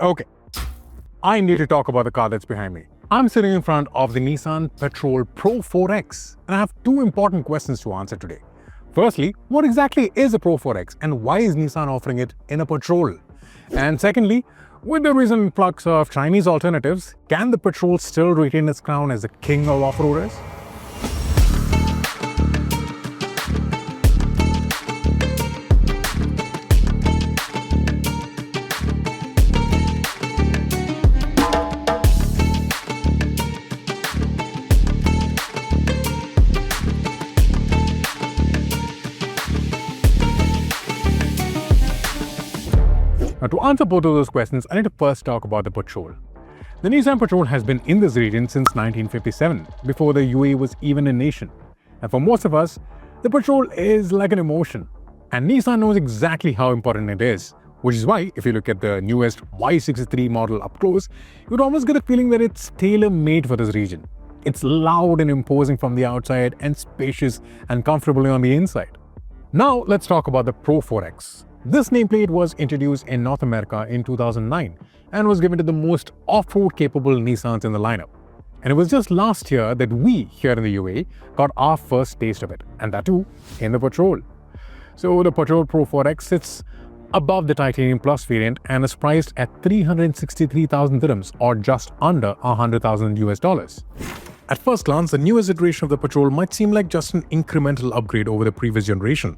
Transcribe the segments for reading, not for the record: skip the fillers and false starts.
Okay, I need to talk about the car that's behind me. I'm sitting in front of the Nissan Patrol Pro-4X, and I have two important questions to answer today. Firstly, what exactly is a Pro-4X and why is Nissan offering it in a Patrol? And secondly, with the recent influx of Chinese alternatives, can the Patrol still retain its crown as the king of off-roaders? Now, to answer both of those questions, I need to first talk about the Patrol. The Nissan Patrol has been in this region since 1957, before the UAE was even a nation. And for most of us, the Patrol is like an emotion. And Nissan knows exactly how important it is, which is why, if you look at the newest Y63 model up close, you'd almost get a feeling that it's tailor-made for this region. It's loud and imposing from the outside and spacious and comfortable on the inside. Now, let's talk about the Pro-4X. This nameplate was introduced in North America in 2009 and was given to the most off-road capable Nissans in the lineup. And it was just last year that we, here in the UAE, got our first taste of it, and that too, in the Patrol. So the Patrol Pro-4X sits above the Titanium Plus variant and is priced at 363,000 dirhams, or just under $100,000. At first glance, the newest iteration of the Patrol might seem like just an incremental upgrade over the previous generation.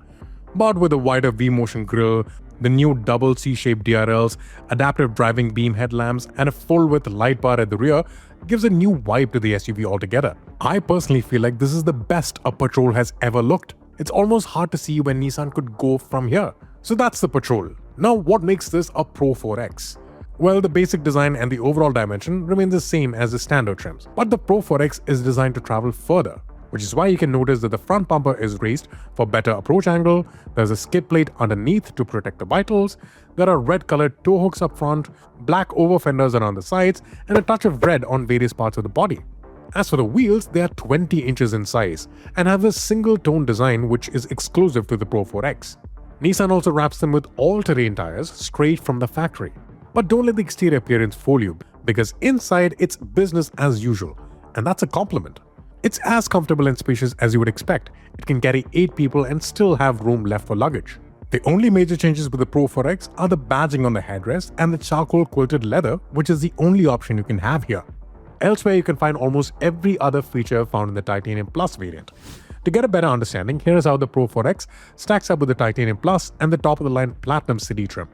But with a wider V-motion grille, the new double C-shaped DRLs, adaptive driving beam headlamps, and a full-width light bar at the rear gives a new vibe to the SUV altogether. I personally feel like this is the best a Patrol has ever looked. It's almost hard to see where Nissan could go from here. So that's the Patrol. Now, what makes this a Pro-4X? Well, the basic design and the overall dimension remain the same as the standard trims, but the Pro-4X is designed to travel further, which is why you can notice that the front bumper is raised for better approach angle, there's a skid plate underneath to protect the vitals, there are red-colored toe hooks up front, black over fenders around the sides, and a touch of red on various parts of the body. As for the wheels, they are 20 inches in size and have a single-tone design which is exclusive to the Pro-4X. Nissan also wraps them with all-terrain tires straight from the factory. But don't let the exterior appearance fool you, because inside it's business as usual, and that's a compliment. It's as comfortable and spacious as you would expect. It can carry 8 people and still have room left for luggage. The only major changes with the Pro-4X are the badging on the headrest and the charcoal quilted leather, which is the only option you can have here. Elsewhere, you can find almost every other feature found in the Titanium Plus variant. To get a better understanding, here is how the Pro-4X stacks up with the Titanium Plus and the top-of-the-line Platinum City trim.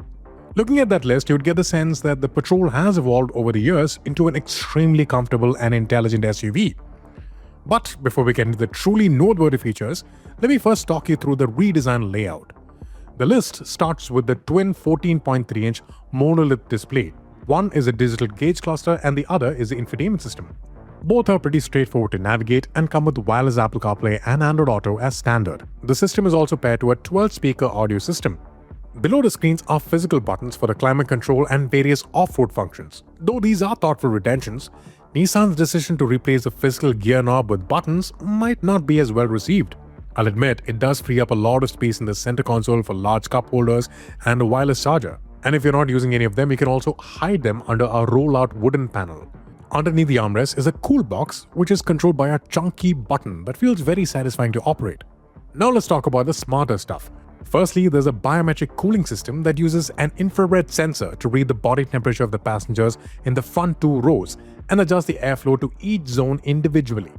Looking at that list, you would get the sense that the Patrol has evolved over the years into an extremely comfortable and intelligent SUV. But before we get into the truly noteworthy features, let me first talk you through the redesigned layout. The list starts with the twin 14.3-inch monolith display. One is a digital gauge cluster and the other is the infotainment system. Both are pretty straightforward to navigate and come with wireless Apple CarPlay and Android Auto as standard. The system is also paired to a 12-speaker audio system. Below the screens are physical buttons for the climate control and various off-road functions. Though these are thoughtful retentions, Nissan's decision to replace the physical gear knob with buttons might not be as well received. I'll admit, it does free up a lot of space in the center console for large cup holders and a wireless charger. And if you're not using any of them, you can also hide them under a roll-out wooden panel. Underneath the armrest is a cool box, which is controlled by a chunky button that feels very satisfying to operate. Now let's talk about the smarter stuff. Firstly, there's a biometric cooling system that uses an infrared sensor to read the body temperature of the passengers in the front 2 rows and adjust the airflow to each zone individually.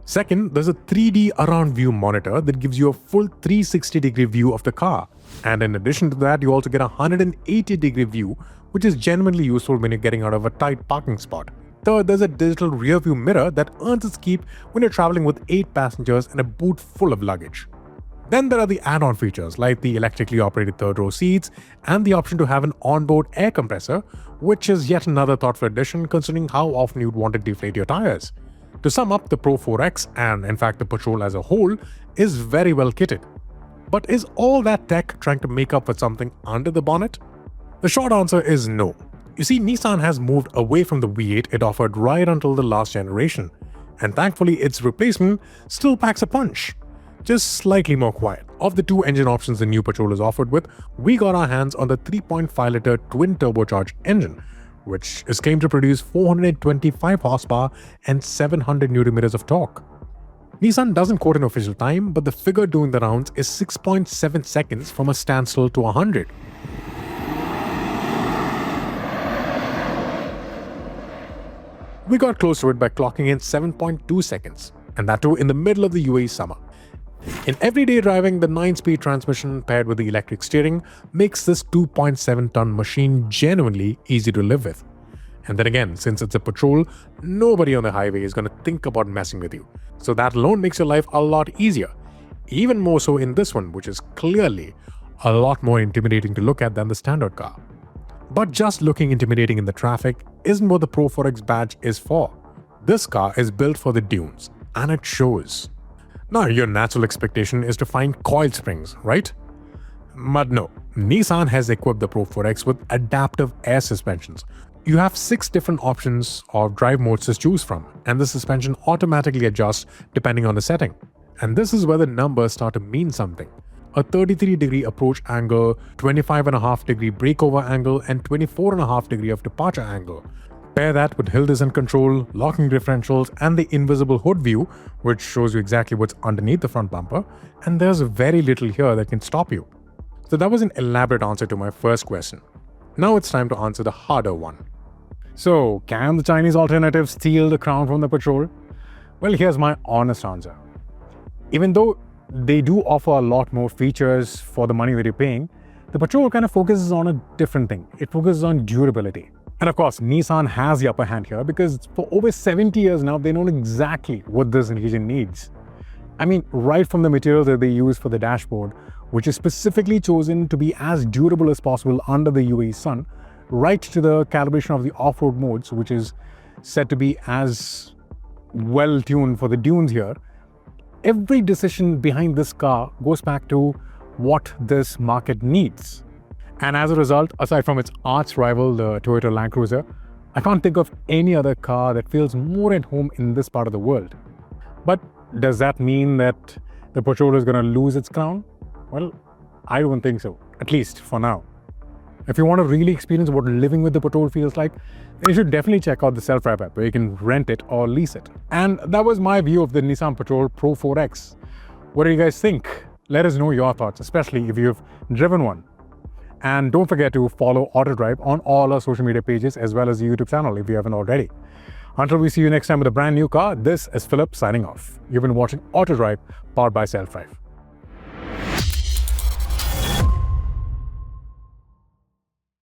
Second, there's a 3D around view monitor that gives you a full 360-degree view of the car. And in addition to that, you also get a 180-degree view, which is genuinely useful when you're getting out of a tight parking spot. Third, there's a digital rear view mirror that earns its keep when you're traveling with 8 passengers and a boot full of luggage. Then there are the add-on features like the electrically operated third-row seats and the option to have an onboard air compressor, which is yet another thoughtful addition considering how often you'd want to deflate your tires. To sum up, the Pro-4X, and in fact the Patrol as a whole, is very well kitted. But is all that tech trying to make up for something under the bonnet? The short answer is no. You see, Nissan has moved away from the V8 it offered right until the last generation, and thankfully its replacement still packs a punch. just slightly more quiet. Of the two engine options the new Patrol is offered with, we got our hands on the 3.5-liter twin turbocharged engine, which is claimed to produce 425 horsepower and 700 Nm of torque. Nissan doesn't quote an official time, but the figure doing the rounds is 6.7 seconds from a standstill to 100. We got close to it by clocking in 7.2 seconds, and that too in the middle of the UAE summer. In everyday driving, the 9-speed transmission paired with the electric steering makes this 2.7-ton machine genuinely easy to live with. And then again, since it's a Patrol, nobody on the highway is going to think about messing with you. So that alone makes your life a lot easier. Even more so in this one, which is clearly a lot more intimidating to look at than the standard car. But just looking intimidating in the traffic isn't what the Pro-4X badge is for. This car is built for the dunes, and it shows. Now, your natural expectation is to find coil springs, right? But no, Nissan has equipped the Pro-4X with adaptive air suspensions. You have 6 different options of drive modes to choose from, and the suspension automatically adjusts depending on the setting. And this is where the numbers start to mean something. A 33-degree approach angle, 25.5-degree breakover angle, and 24.5-degree of departure angle. Pair that with hill descent control, locking differentials, and the invisible hood view, which shows you exactly what's underneath the front bumper, and there's very little here that can stop you. So that was an elaborate answer to my first question. Now it's time to answer the harder one. So, can the Chinese alternative steal the crown from the Patrol? Well, here's my honest answer. Even though they do offer a lot more features for the money that you're paying, the Patrol kind of focuses on a different thing. It focuses on durability. And of course, Nissan has the upper hand here because for over 70 years now, they know exactly what this region needs. I mean, right from the materials that they use for the dashboard, which is specifically chosen to be as durable as possible under the UAE sun, right to the calibration of the off-road modes, which is said to be as well tuned for the dunes here. Every decision behind this car goes back to what this market needs. And as a result, aside from its arch rival, the Toyota Land Cruiser, I can't think of any other car that feels more at home in this part of the world. But does that mean that the Patrol is going to lose its crown? Well, I don't think so, at least for now. If you want to really experience what living with the Patrol feels like, then you should definitely check out the self-drive app where you can rent it or lease it. And that was my view of the Nissan Patrol Pro-4X. What do you guys think? Let us know your thoughts, especially if you've driven one. And don't forget to follow Autodrive on all our social media pages as well as the YouTube channel if you haven't already. Until we see you next time with a brand new car, this is Philip signing off. You've been watching Autodrive, powered by Self-Drive.